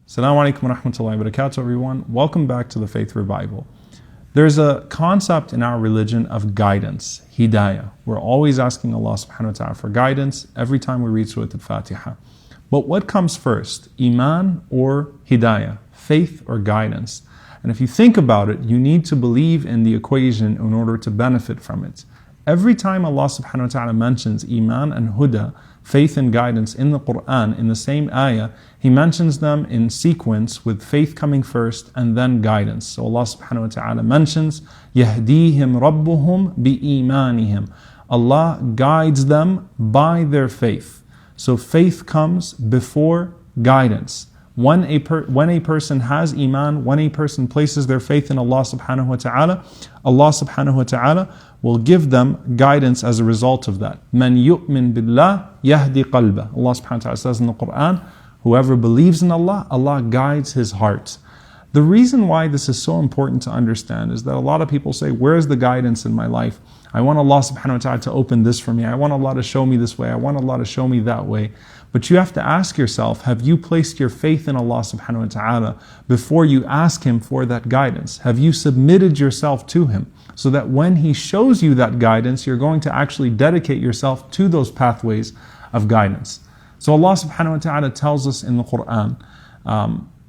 Assalamu alaikum wa rahmatullahi wa barakatuh, everyone. Welcome back to the Faith Revival. There's a concept in our religion of guidance, hidayah. We're always asking Allah subhanahu wa ta'ala for guidance every time we read Surah Al-Fatiha. But what comes first, Iman or hidayah, faith or guidance? And if you think about it, you need to believe in the equation in order to benefit from it. Every time Allah subhanahu wa ta'ala mentions Iman and Huda, faith and guidance in the Quran, in the same ayah, He mentions them in sequence with faith coming first and then guidance. So Allah subhanahu wa ta'ala mentions, يَهْدِيهِمْ رَبُّهُمْ بِإِيمَانِهِمْ. Allah guides them by their faith. So faith comes before guidance. When a person has Iman, when a person places their faith in Allah subhanahu wa ta'ala, Allah subhanahu wa ta'ala will give them guidance as a result of that. مَنْ يُؤْمِن بِاللَّهِ يَهْدِي قَلْبَهُ. Allah subhanahu wa ta'ala says in the Quran, whoever believes in Allah, Allah guides his heart. The reason why this is so important to understand is that a lot of people say, where's the guidance in my life? I want Allah subhanahu wa ta'ala to open this for me. I want Allah to show me this way. I want Allah to show me that way. But you have to ask yourself, have you placed your faith in Allah subhanahu wa ta'ala before you ask Him for that guidance? Have you submitted yourself to Him so that when He shows you that guidance, you're going to actually dedicate yourself to those pathways of guidance? So Allah subhanahu wa ta'ala tells us in the Quran,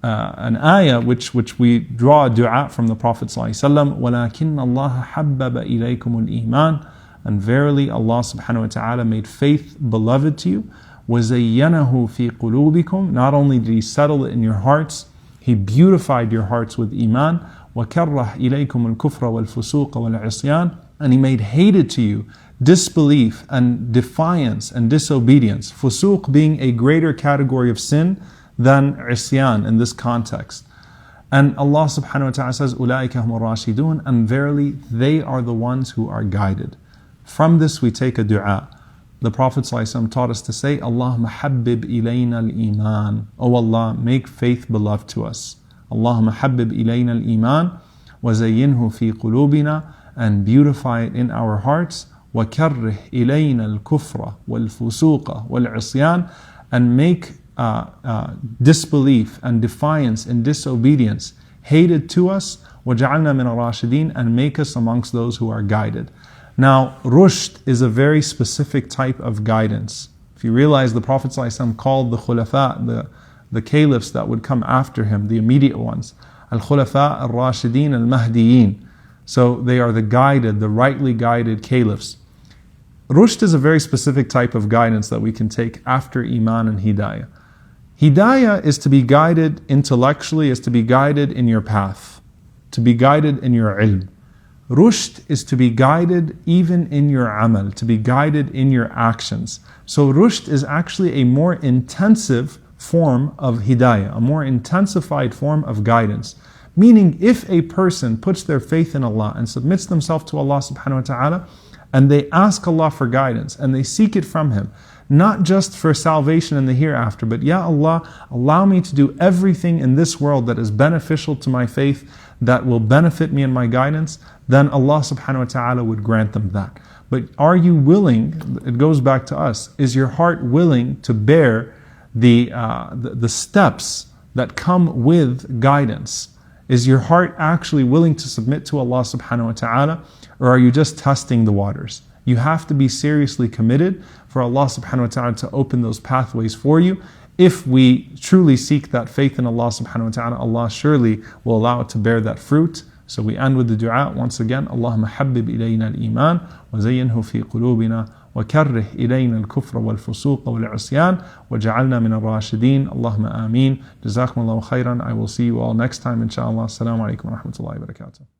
an ayah which we draw a dua from the Prophet ﷺ, وَلَكِنَّ اللَّهَ حَبَّبَ إِلَيْكُمُ الْإِيمَانِ. And verily Allah subhanahu wa ta'ala made faith beloved to you. وَزَيَّنَهُ فِي قُلُوبِكُمْ. Not only did He settle it in your hearts, He beautified your hearts with Iman. وَكَرَّهْ إِلَيْكُمُ الْكُفْرَ وَالْفُسُوقَ وَالْعِصْيَانَ. And He made hated to you disbelief and defiance and disobedience. Fusuq being a greater category of sin than isyan in this context. And Allah subhanahu wa ta'ala says, أُولَٰئِكَ هُمُ الرَّاشِدُونَ. And verily they are the ones who are guided. From this we take a dua. The Prophet ﷺ taught us to say, اللهم حبب إلينا الإيمان. O Allah, make faith beloved to us. اللهم حبب إلينا الإيمان وزينه في قلوبنا. And beautify it in our hearts. وكره إلينا الكفر والفسوق والعصيان. And make disbelief and defiance and disobedience hated to us. وجعلنا من الراشدين. And make us amongst those who are guided. Now, rushd is a very specific type of guidance. If you realize the Prophet ﷺ called the khulafa, the caliphs that would come after him, the immediate ones, al-khulafa al-rashidin al-mahdiyin. So they are the guided, the rightly guided caliphs. Rushd is a very specific type of guidance that we can take after Iman and Hidayah. Hidayah is to be guided intellectually, is to be guided in your path, to be guided in your ilm. Rushd is to be guided even in your amal, to be guided in your actions. So rushd is actually a more intensive form of hidayah, a more intensified form of guidance. Meaning, if a person puts their faith in Allah and submits themselves to Allah subhanahu wa ta'ala, and they ask Allah for guidance, and they seek it from Him, not just for salvation in the hereafter, but Ya Allah, allow me to do everything in this world that is beneficial to my faith, that will benefit me in my guidance, then Allah subhanahu wa ta'ala would grant them that. But are you willing, it goes back to us, is your heart willing to bear the steps that come with guidance? Is your heart actually willing to submit to Allah subhanahu wa ta'ala, or are you just testing the waters? You have to be seriously committed for Allah subhanahu wa ta'ala to open those pathways for you. If we truly seek that faith in Allah subhanahu wa ta'ala, Allah surely will allow it to bear that fruit. So we end with the dua once again. اللهم حبب إلينا الإيمان وزينه في قلوبنا وكره إلينا الكفر والفسوق والعصيان وجعلنا من الراشدين. اللهم آمين. جزاكم الله خيرا. I will see you all next time inshallah. Assalamu alaikum wa rahmatullahi wa barakatuh.